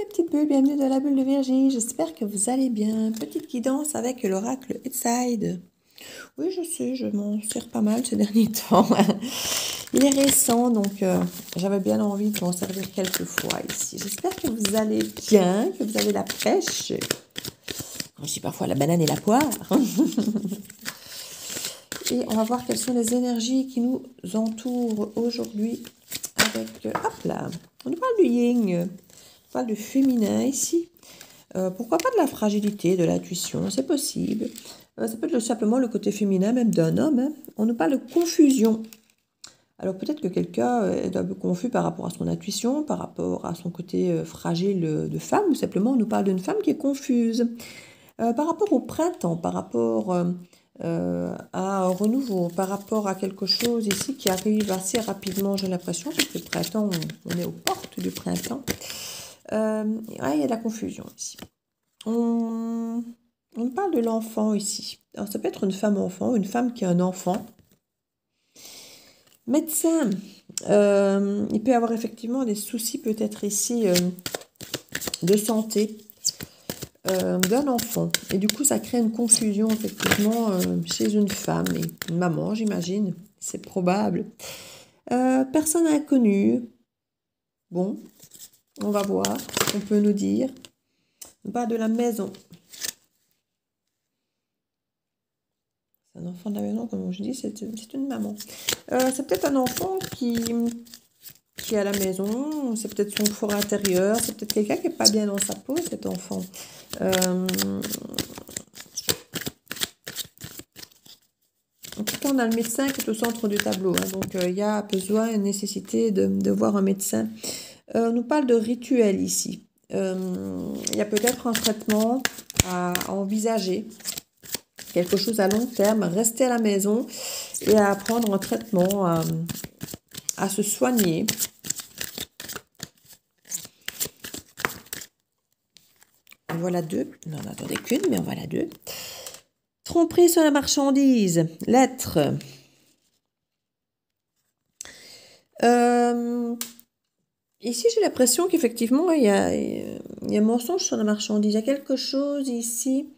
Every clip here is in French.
mes petites bulles, bienvenue dans la bulle de Virginie, j'espère que vous allez bien. Petite guidance avec l'oracle Edside. Oui, je sais, je m'en sers pas mal ces derniers temps. Il est récent, donc j'avais bien envie de m'en servir quelques fois ici. J'espère que vous allez bien, que vous avez la pêche. Je dis parfois la banane et la poire. Et on va voir quelles sont les énergies qui nous entourent aujourd'hui avec... hop là, on nous parle du yin, on parle du féminin ici. Pourquoi pas de la fragilité, de l'intuition, c'est possible. Ça peut être simplement le côté féminin, même d'un homme. Hein. On nous parle de confusion. Alors peut-être que quelqu'un est un peu confus par rapport à son intuition, par rapport à son côté fragile de femme, ou simplement on nous parle d'une femme qui est confuse. Par rapport au printemps, par rapport à un renouveau, par rapport à quelque chose ici qui arrive assez rapidement, j'ai l'impression, parce que le printemps, on est aux portes du printemps. Ouais, il y a de la confusion ici. On parle de l'enfant ici. Alors, ça peut être une femme-enfant, une femme qui a un enfant. Médecin, il peut y avoir effectivement des soucis peut-être ici de santé d'un enfant. Et du coup, ça crée une confusion effectivement chez une femme et une maman, j'imagine. C'est probable. Personne inconnue. Bon, on va voir ce qu'on peut nous dire. On parle de la maison. C'est un enfant de la maison, comme je dis, c'est une maman. C'est peut-être un enfant qui est à la maison, c'est peut-être son fort intérieur, c'est peut-être quelqu'un qui n'est pas bien dans sa peau, cet enfant. En tout cas, on a le médecin qui est au centre du tableau. Hein, donc, il y a besoin, une nécessité de voir un médecin. On nous parle de rituel ici. Il y a peut-être un traitement à envisager. Quelque chose à long terme, rester à la maison et à prendre un traitement, à se soigner. En voilà deux. Non, on n'en attendait qu'une, mais en voilà deux. Tromperie sur la marchandise. Lettre. Ici, j'ai l'impression qu'effectivement, il y a mensonge sur la marchandise. Il y a quelque chose ici.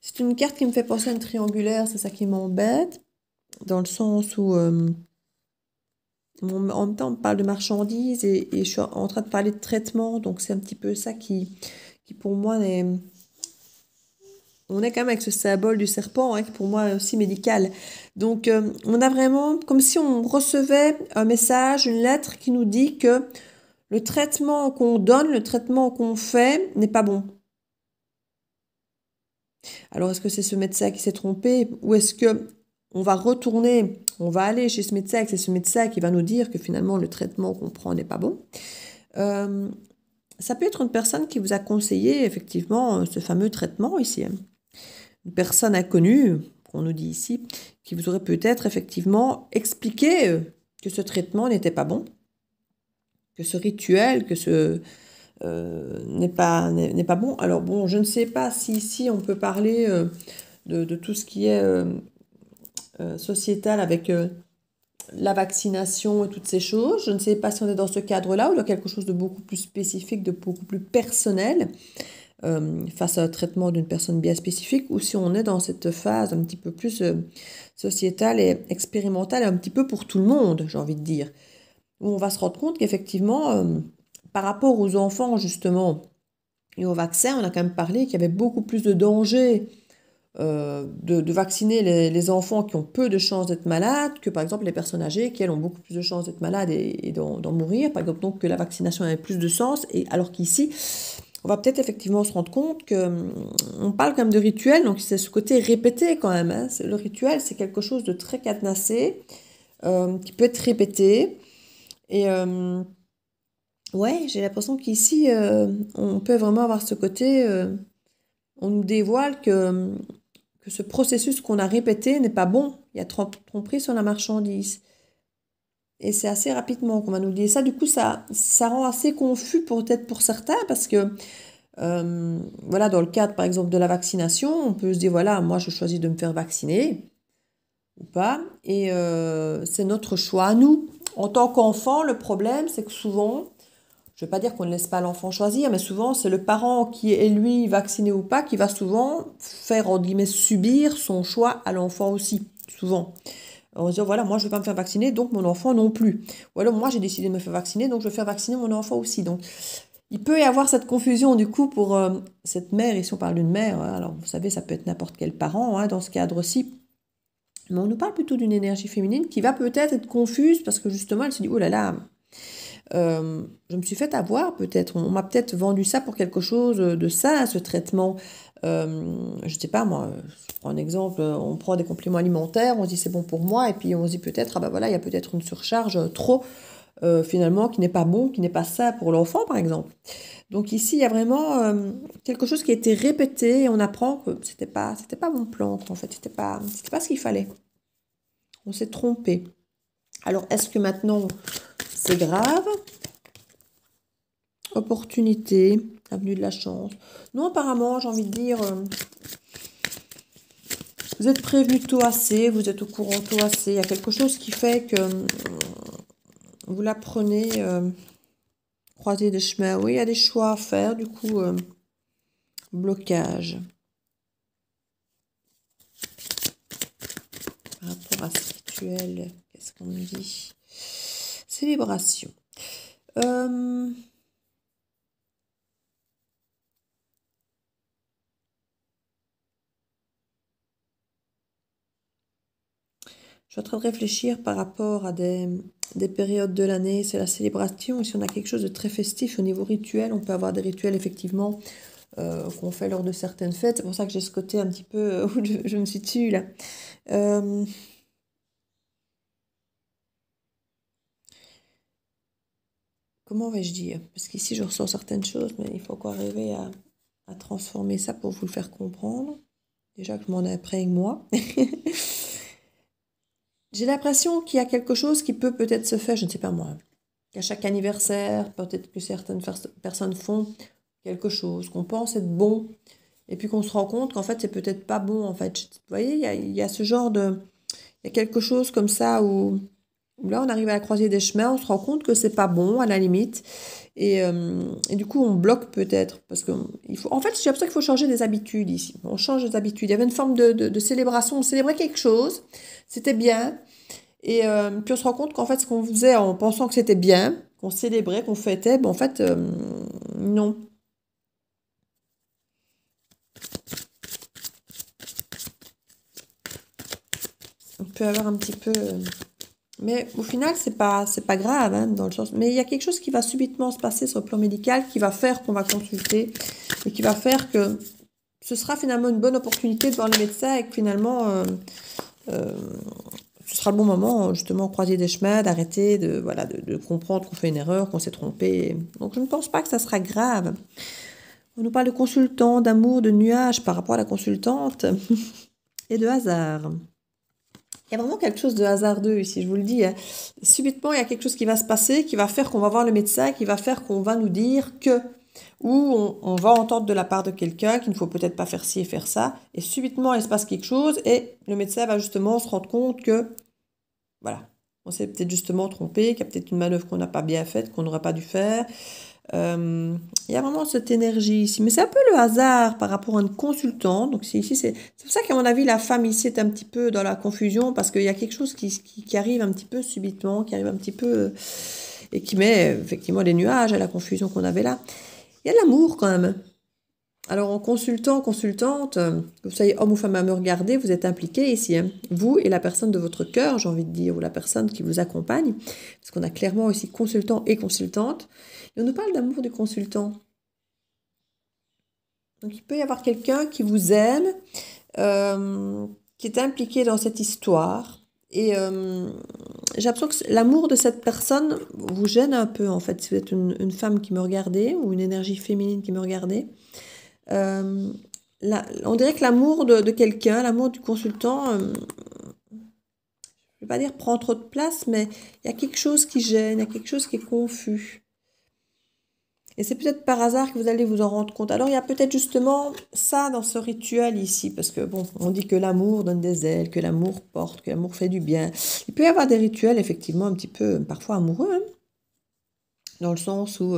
C'est une carte qui me fait penser à une triangulaire, c'est ça qui m'embête. Dans le sens où, en même temps, on parle de marchandises et je suis en train de parler de traitement. Donc, c'est un petit peu ça qui pour moi, on est quand même avec ce symbole du serpent, hein, qui pour moi est aussi médical. Donc, on a vraiment comme si on recevait un message, une lettre qui nous dit que le traitement qu'on donne, le traitement qu'on fait n'est pas bon. Alors, est-ce que c'est ce médecin qui s'est trompé ou est-ce que on va retourner, on va aller chez ce médecin et c'est ce médecin qui va nous dire que finalement le traitement qu'on prend n'est pas bon. Ça peut être une personne qui vous a conseillé effectivement ce fameux traitement ici. Une personne inconnue, qu'on nous dit ici, qui vous aurait peut-être effectivement expliqué que ce traitement n'était pas bon, que ce rituel, que ce n'est pas bon. Alors bon, je ne sais pas si ici on peut parler de tout ce qui est sociétal avec la vaccination et toutes ces choses. Je ne sais pas si on est dans ce cadre-là ou dans quelque chose de beaucoup plus spécifique, de beaucoup plus personnel face à un traitement d'une personne bien spécifique ou si on est dans cette phase un petit peu plus sociétale et expérimentale, un petit peu pour tout le monde, j'ai envie de dire, où on va se rendre compte qu'effectivement, par rapport aux enfants justement et aux vaccins, on a quand même parlé qu'il y avait beaucoup plus de danger de vacciner les enfants qui ont peu de chances d'être malades que par exemple les personnes âgées qui elles ont beaucoup plus de chances d'être malades et d'en mourir, par exemple, donc que la vaccination avait plus de sens, et alors qu'ici on va peut-être effectivement se rendre compte que on parle quand même de rituel, donc c'est ce côté répété quand même, hein. Le rituel c'est quelque chose de très cadenassé qui peut être répété et ouais, j'ai l'impression qu'ici on peut vraiment avoir ce côté on nous dévoile que ce processus qu'on a répété n'est pas bon. Il y a tromperie sur la marchandise. Et c'est assez rapidement qu'on va nous dire ça. Du coup, ça rend assez confus peut-être pour certains parce que, voilà, dans le cadre, par exemple, de la vaccination, on peut se dire, voilà, moi, je choisis de me faire vacciner ou pas. Et c'est notre choix à nous. En tant qu'enfant, le problème, c'est que souvent, je ne vais pas dire qu'on ne laisse pas l'enfant choisir, mais souvent, c'est le parent qui est, lui, vacciné ou pas, qui va souvent faire, entre guillemets, subir son choix à l'enfant aussi, souvent. En se disant, voilà, moi, je ne veux pas me faire vacciner, donc mon enfant non plus. Ou alors, moi, j'ai décidé de me faire vacciner, donc je vais faire vacciner mon enfant aussi. Donc, il peut y avoir cette confusion, du coup, pour cette mère, ici, on parle d'une mère, hein, alors, vous savez, ça peut être n'importe quel parent, hein, dans ce cadre-ci. Mais on nous parle plutôt d'une énergie féminine qui va peut-être être confuse, parce que justement, elle se dit, oh là là, je me suis fait avoir peut-être, on m'a peut-être vendu ça pour quelque chose de ça, ce traitement. Je ne sais pas, moi, je prends un exemple, on prend des compléments alimentaires, on se dit c'est bon pour moi, et puis on se dit peut-être, ah ben voilà, il y a peut-être une surcharge trop, finalement, qui n'est pas bon, qui n'est pas ça pour l'enfant, par exemple. Donc ici, il y a vraiment quelque chose qui a été répété, et on apprend que c'était pas mon plan, en fait, c'était pas ce qu'il fallait. On s'est trompé. Alors, est-ce que maintenant, c'est grave? Opportunité, avenue de la chance. Non, apparemment, j'ai envie de dire, vous êtes prévenu tôt assez, vous êtes au courant tôt assez. Il y a quelque chose qui fait que vous la prenez, croisée des chemins. Oui, il y a des choix à faire, du coup, blocage. Par rapport à ce rituel, qu'est-ce qu'on me dit? Célébration. Je suis en train de réfléchir par rapport à des périodes de l'année. C'est la célébration. Et si on a quelque chose de très festif au niveau rituel, on peut avoir des rituels effectivement qu'on fait lors de certaines fêtes. C'est pour ça que j'ai ce côté un petit peu où je me situe là. Comment vais-je dire? Parce qu'ici, je ressens certaines choses, mais il faut encore arriver à transformer ça pour vous le faire comprendre. Déjà que je m'en imprègne moi. J'ai l'impression qu'il y a quelque chose qui peut peut-être se faire, je ne sais pas moi, qu'à chaque anniversaire, peut-être que certaines personnes font quelque chose qu'on pense être bon, et puis qu'on se rend compte qu'en fait, c'est peut-être pas bon, en fait. Vous voyez, il y a ce genre de... Il y a quelque chose comme ça où là, on arrive à la croisée des chemins, on se rend compte que c'est pas bon, à la limite, et du coup, on bloque peut-être, parce que il faut... En fait, j'ai l'impression qu'il faut changer des habitudes ici. On change des habitudes. Il y avait une forme de célébration, on célébrait quelque chose, c'était bien, et puis on se rend compte qu'en fait, ce qu'on faisait en pensant que c'était bien, qu'on célébrait, qu'on fêtait, ben en fait, non. On peut avoir un petit peu... Mais au final, c'est pas grave, hein, dans le sens... Mais il y a quelque chose qui va subitement se passer sur le plan médical, qui va faire qu'on va consulter, et qui va faire que ce sera finalement une bonne opportunité de voir le médecin, et que finalement, euh, ce sera le bon moment, justement, croiser des chemins, d'arrêter, voilà, de comprendre qu'on fait une erreur, qu'on s'est trompé. Donc je ne pense pas que ça sera grave. On nous parle de consultant, d'amour, de nuages par rapport à la consultante et de hasard. Il y a vraiment quelque chose de hasardeux ici, je vous le dis, hein. Subitement, il y a quelque chose qui va se passer, qui va faire qu'on va voir le médecin, qui va faire qu'on va nous dire que, ou on va entendre de la part de quelqu'un qu'il ne faut peut-être pas faire ci et faire ça, et subitement, il se passe quelque chose, et le médecin va justement se rendre compte que, voilà, on s'est peut-être justement trompé, qu'il y a peut-être une manœuvre qu'on n'a pas bien faite, qu'on n'aurait pas dû faire. Il y a vraiment cette énergie ici. Mais c'est un peu le hasard par rapport à une consultante. Donc ici, c'est pour ça qu'à mon avis, la femme ici est un petit peu dans la confusion parce qu'il y a quelque chose qui arrive un petit peu subitement, qui arrive un petit peu et qui met effectivement des nuages à la confusion qu'on avait là. Il y a de l'amour quand même. Alors en consultant, consultante, que vous soyez homme ou femme à me regarder, vous êtes impliqué ici, hein. Vous et la personne de votre cœur, j'ai envie de dire, ou la personne qui vous accompagne, parce qu'on a clairement aussi consultant et consultante. Et on nous parle d'amour du consultant. Donc il peut y avoir quelqu'un qui vous aime, qui est impliqué dans cette histoire. Et j'ai l'impression que l'amour de cette personne vous gêne un peu, en fait, si vous êtes une femme qui me regardait, ou une énergie féminine qui me regardait. On dirait que l'amour de quelqu'un, l'amour du consultant, je ne vais pas dire prend trop de place, mais il y a quelque chose qui gêne, il y a quelque chose qui est confus. Et c'est peut-être par hasard que vous allez vous en rendre compte. Alors, il y a peut-être justement ça dans ce rituel ici, parce que bon, on dit que l'amour donne des ailes, que l'amour porte, que l'amour fait du bien. Il peut y avoir des rituels, effectivement, un petit peu, parfois amoureux, hein, dans le sens où,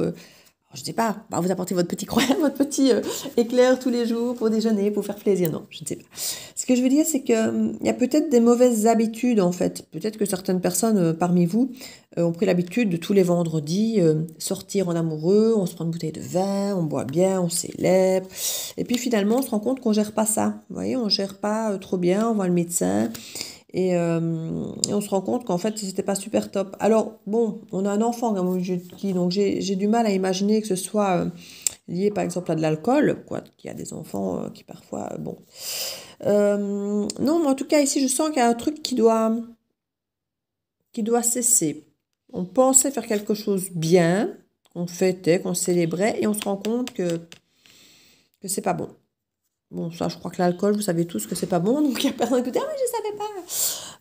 je ne sais pas, bah, vous apportez votre petit croyant, votre petit éclair tous les jours pour déjeuner, pour faire plaisir. Non, je ne sais pas. Ce que je veux dire, c'est qu'il y a peut-être des mauvaises habitudes, en fait. Peut-être que certaines personnes parmi vous ont pris l'habitude de tous les vendredis sortir en amoureux, on se prend une bouteille de vin, on boit bien, on célèbre. Et puis finalement, on se rend compte qu'on gère pas ça. Vous voyez, on gère pas trop bien, on voit le médecin. Et on se rend compte qu'en fait, c'était pas super top. Alors, bon, on a un enfant comme au jeu de qui, donc j'ai du mal à imaginer que ce soit lié par exemple à de l'alcool, quoi, qu'il y a des enfants qui parfois, bon. Non, mais en tout cas, ici, je sens qu'il y a un truc qui doit cesser. On pensait faire quelque chose bien, qu'on fêtait, qu'on célébrait, et on se rend compte que c'est pas bon. Bon, ça, je crois que l'alcool, vous savez tous que c'est pas bon, donc il n'y a personne qui peut dire, ah, mais je savais pas.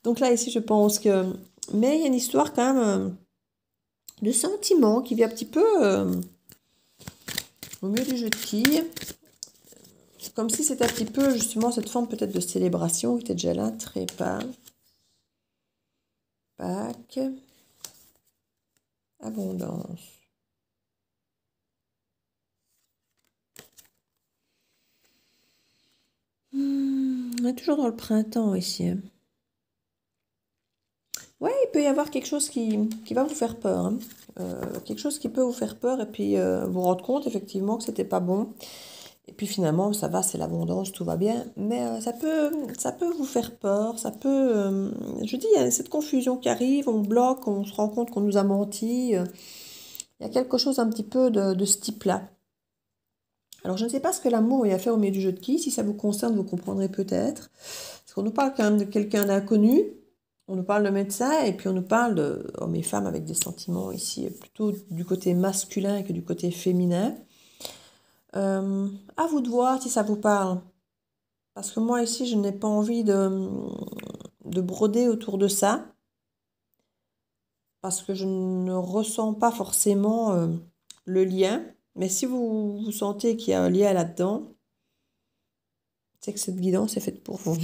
Donc là, ici, je pense que... Mais il y a une histoire quand même de sentiment qui vient un petit peu au milieu du jeu de quilles. Comme si c'était un petit peu, justement, cette forme peut-être de célébration qui était déjà là. Trépas. Pâques. Abondance. On est toujours dans le printemps ici, hein. Ouais, il peut y avoir quelque chose qui va vous faire peur, hein. Quelque chose qui peut vous faire peur et puis vous rendre compte effectivement que c'était pas bon. Et puis finalement, ça va, c'est l'abondance, tout va bien. Mais ça peut vous faire peur, ça peut... je dis, il y a cette confusion qui arrive, on bloque, on se rend compte qu'on nous a menti. Il y a quelque chose un petit peu de ce type-là. Alors je ne sais pas ce que l'amour y a fait au milieu du jeu de qui. Si ça vous concerne, vous comprendrez peut-être. Parce qu'on nous parle quand même de quelqu'un d'inconnu. On nous parle de médecin et puis on nous parle d'hommes et femmes avec des sentiments ici plutôt du côté masculin que du côté féminin. À vous de voir si ça vous parle. Parce que moi ici, je n'ai pas envie de broder autour de ça. Parce que je ne ressens pas forcément le lien. Mais si vous sentez qu'il y a un lien là-dedans, c'est que cette guidance est faite pour vous.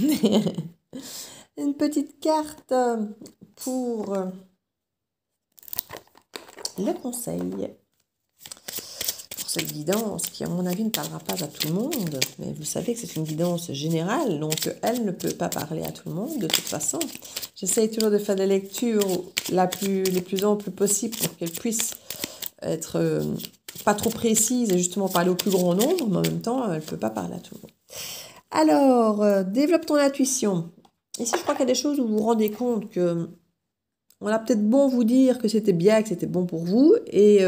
Une petite carte pour le conseil. Pour cette guidance qui, à mon avis, ne parlera pas à tout le monde. Mais vous savez que c'est une guidance générale, donc elle ne peut pas parler à tout le monde de toute façon. J'essaye toujours de faire des lectures les plus amples possibles pour qu'elles puissent être pas trop précises et justement parler au plus grand nombre, mais en même temps, elle ne peut pas parler à tout le monde. Alors, développe ton intuition. Ici, je crois qu'il y a des choses où vous vous rendez compte que on a peut-être bon vous dire que c'était bien, que c'était bon pour vous, et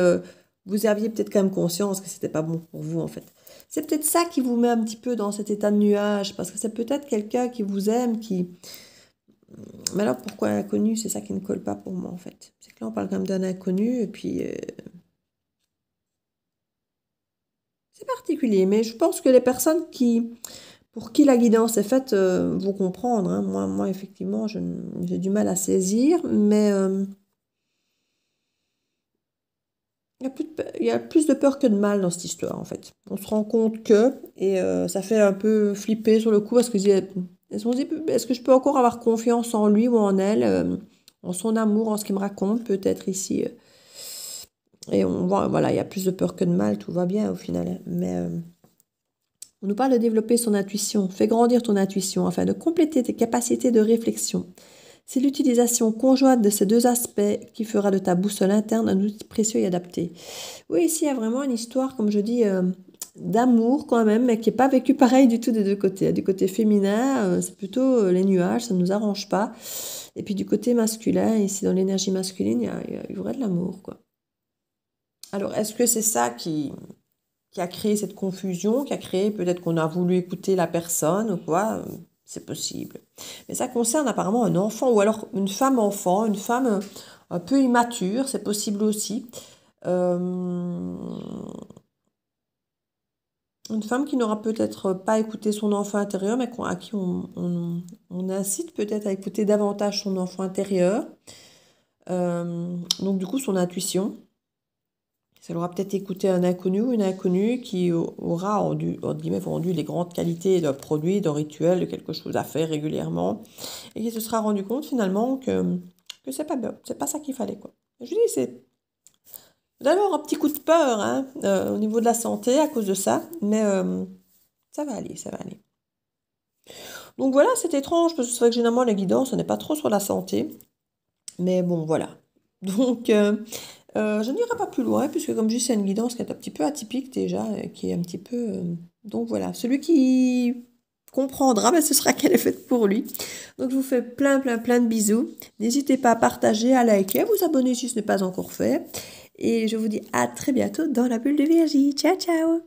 vous aviez peut-être quand même conscience que c'était pas bon pour vous, en fait. C'est peut-être ça qui vous met un petit peu dans cet état de nuage, parce que c'est peut-être quelqu'un qui vous aime, qui... Mais alors, pourquoi inconnu? C'est ça qui ne colle pas pour moi, en fait. C'est que là, on parle quand même d'un inconnu, et puis... c'est particulier, mais je pense que les personnes pour qui la guidance est faite vont comprendre, hein. Moi, effectivement, j'ai du mal à saisir, mais il y a plus de peur que de mal dans cette histoire, en fait. On se rend compte que, et ça fait un peu flipper sur le coup, parce que est-ce que je peux encore avoir confiance en lui ou en elle, en son amour, en ce qu'il me raconte, peut-être ici. Et on voit, voilà, il y a plus de peur que de mal, tout va bien au final, hein. Mais on nous parle de développer son intuition. Fais grandir ton intuition afin de compléter tes capacités de réflexion. C'est l'utilisation conjointe de ces deux aspects qui fera de ta boussole interne un outil précieux et adapté. Oui, ici, il y a vraiment une histoire, comme je dis, d'amour quand même, mais qui n'est pas vécue pareil du tout des deux côtés. Du côté féminin, c'est plutôt les nuages, ça ne nous arrange pas. Et puis du côté masculin, ici dans l'énergie masculine, il y aurait de l'amour, quoi. Alors, est-ce que c'est ça qui a créé cette confusion, qui a créé peut-être qu'on a voulu écouter la personne ou quoi? C'est possible. Mais ça concerne apparemment un enfant ou alors une femme enfant, une femme un peu immature, c'est possible aussi. Euh, une femme qui n'aura peut-être pas écouté son enfant intérieur, mais à qui on incite peut-être à écouter davantage son enfant intérieur. Donc du coup, son intuition. Ça aura peut-être écouté un inconnu ou une inconnue qui aura entre guillemets, vendu les grandes qualités d'un produit, d'un rituel, de quelque chose à faire régulièrement, et qui se sera rendu compte finalement que c'est pas bien, c'est pas ça qu'il fallait, quoi. Je dis, c'est d'abord un petit coup de peur, hein, au niveau de la santé à cause de ça, mais ça va aller, ça va aller. Donc voilà, c'est étrange, parce que c'est vrai que généralement la guidance, on n'est pas trop sur la santé, mais bon, voilà. Donc, je n'irai pas plus loin, puisque comme je dis, c'est une guidance qui est un petit peu atypique déjà, qui est un petit peu... Donc voilà, celui qui comprendra, ben, ce sera qu'elle est faite pour lui. Donc je vous fais plein, plein, plein de bisous. N'hésitez pas à partager, à liker, à vous abonner si ce n'est pas encore fait. Et je vous dis à très bientôt dans la bulle de Virgie. Ciao, ciao!